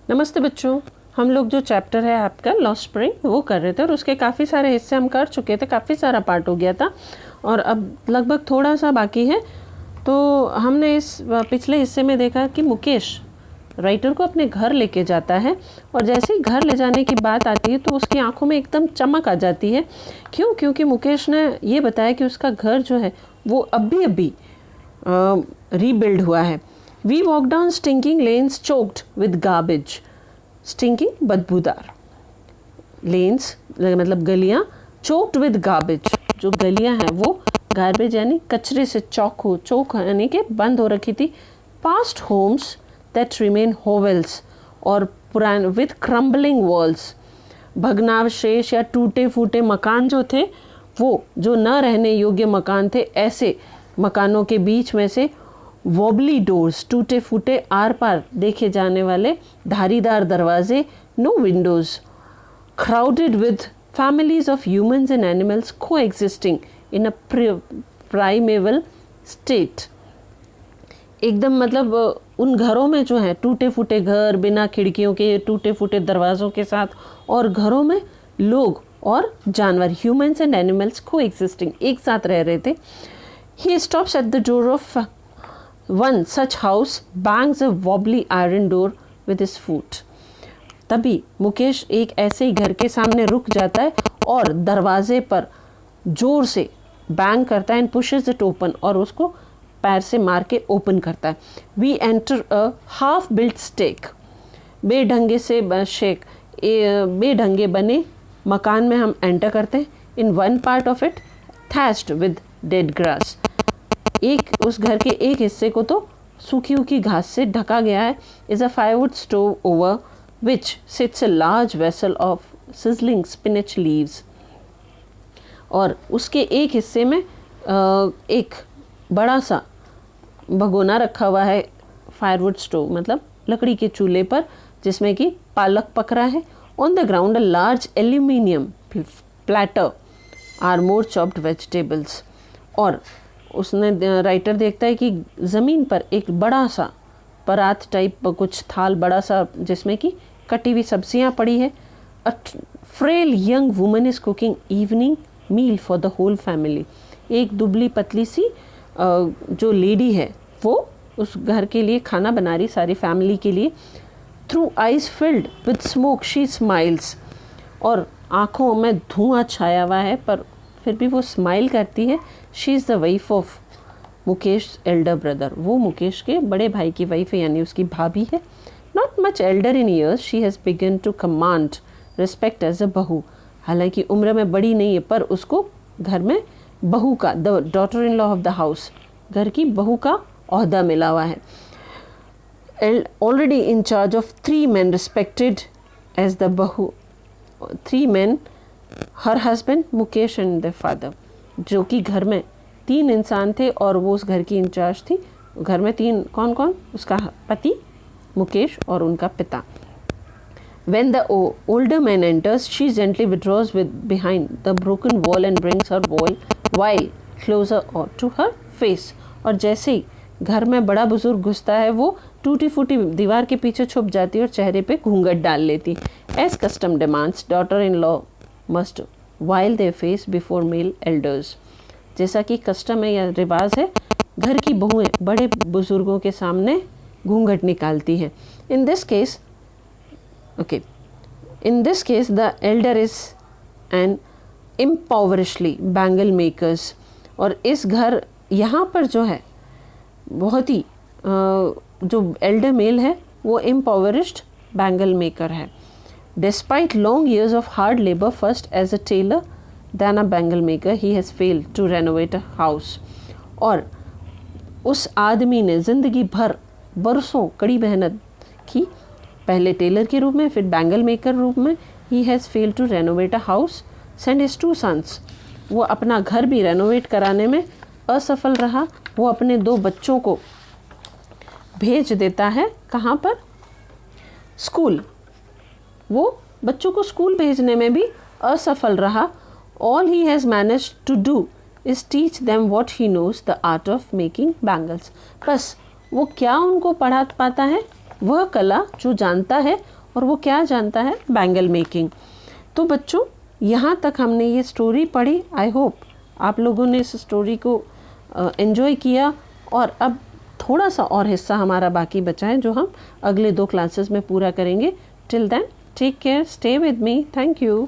नमस्ते बच्चों, हम लोग जो चैप्टर है आपका लॉस्ट स्प्रिंग वो कर रहे थे और उसके काफ़ी सारे हिस्से हम कर चुके थे, काफ़ी सारा पार्ट हो गया था और अब लगभग थोड़ा सा बाकी है। तो हमने इस पिछले हिस्से में देखा कि मुकेश राइटर को अपने घर लेके जाता है और जैसे ही घर ले जाने की बात आती है तो उसकी आंखों में एकदम चमक आ जाती है। क्यों? क्योंकि मुकेश ने ये बताया कि उसका घर जो है वो अभी रीबिल्ड हुआ है। We walk down stinking lanes choked with garbage. Stinking बदबूदार लेन्स मतलब गलियाँ, चोक्ड विद गार्बेज, जो गलियाँ हैं वो गार्बेज यानी कचरे से चौक यानी कि बंद हो रखी थी। पास्ट होम्स दैट रिमेन होवेल्स और पुराने विद क्रम्बलिंग वॉल्स, भग्नावशेष या टूटे फूटे मकान जो थे वो जो न रहने योग्य मकान थे, ऐसे मकानों के बीच में से वॉबली डोर्स, टूटे फूटे आर पार देखे जाने वाले धारीदार दरवाजे, no windows, crowded with families of humans and animals को existing in a primeval state. एकदम मतलब उन घरों में जो है टूटे फूटे घर बिना खिड़कियों के, टूटे फूटे दरवाज़ों के साथ, और घरों में लोग और जानवर, ह्यूमंस एंड एनिमल्स को एग्जिस्टिंग, एक साथ रह रहे थे। He stops at the door of one such house, bangs a wobbly iron door with his foot. तभी मुकेश एक ऐसे ही घर के सामने रुक जाता है और दरवाजे पर जोर से बैंग करता है एंड पुशेस इट ओपन, और उसको पैर से मार के ओपन करता है। We enter a half built stake, बेढंगे बने मकान में हम एंटर करते हैं। In one part of it thatched with dead grass, उस घर के एक हिस्से को तो सूखी हुई घास से ढका गया है। Is a firewood stove over which sits a large vessel of sizzling spinach leaves, और उसके एक हिस्से में एक बड़ा सा भगोना रखा हुआ है, फायरवुड स्टोव मतलब लकड़ी के चूल्हे पर, जिसमें कि पालक पक रहा है। On the ground a large aluminium platter are more chopped vegetables, और उसने राइटर देखता है कि ज़मीन पर एक बड़ा सा परात टाइप कुछ थाल बड़ा सा, जिसमें कि कटी हुई सब्जियां पड़ी है। A frail young woman is cooking evening meal for the whole family, एक दुबली पतली सी जो लेडी है वो उस घर के लिए खाना बना रही, सारी फैमिली के लिए। Through eyes filled with smoke she smiles, और आँखों में धुआं छाया हुआ है पर फिर भी वो स्माइल करती है। She is the wife of Mukesh Elder brother, वो मुकेश के बड़े भाई की वाइफ है यानी उसकी भाभी है। Not much elder in years, she has begun to command respect as a bahu, हालांकि उम्र में बड़ी नहीं है पर उसको घर में बहू का, the daughter in law of the house, घर की बहू का ओहदा मिला हुआ है। Already in charge of 3 men respected as the bahu, 3 men, her husband Mukesh and the father, जो कि घर में 3 इंसान थे और वो उस घर की इंचार्ज थी। घर में 3 कौन कौन? उसका पति मुकेश और उनका पिता। When the older man enters, she gently withdraws behind the broken wall and brings her while closer to her face. और जैसे ही घर में बड़ा बुजुर्ग घुसता है वो टूटी फूटी दीवार के पीछे छुप जाती है और चेहरे पे घूंघट डाल लेती। As custom demands, daughter-in-law must while their face before male elders. जैसा कि कस्टम है या रिवाज है, घर की बहुएं बड़े बुजुर्गों के सामने घूंघट निकालती हैं। In this case, the elder is an impoverishedly bangle makers, और इस घर यहाँ पर जो है बहुत ही जो एल्डर मेल है वो impoverished bangle maker है। Despite long years of hard labor, first as a tailor, then a bangle maker, he has failed to renovate a house. और उस आदमी ने ज़िंदगी भर बरसों कड़ी मेहनत की, पहले टेलर के रूप में फिर बैंगल मेकर रूप में। He has failed to renovate a house, send his 2 sons, वो अपना घर भी रेनोवेट कराने में असफल रहा। वो अपने 2 बच्चों को भेज देता है, कहाँ पर? स्कूल। वो बच्चों को स्कूल भेजने में भी असफल रहा। All he has managed to do is teach them what he knows the art of making bangles. बस वो क्या उनको पढ़ा पाता है? वह कला जो जानता है, और वो क्या जानता है? Bangle making. तो बच्चों, यहाँ तक हमने ये स्टोरी पढ़ी। आई होप आप लोगों ने इस स्टोरी को एंजॉय किया, और अब थोड़ा सा और हिस्सा हमारा बाकी बचा है जो हम अगले 2 क्लासेस में पूरा करेंगे। Till then take care, stay with me, thank you.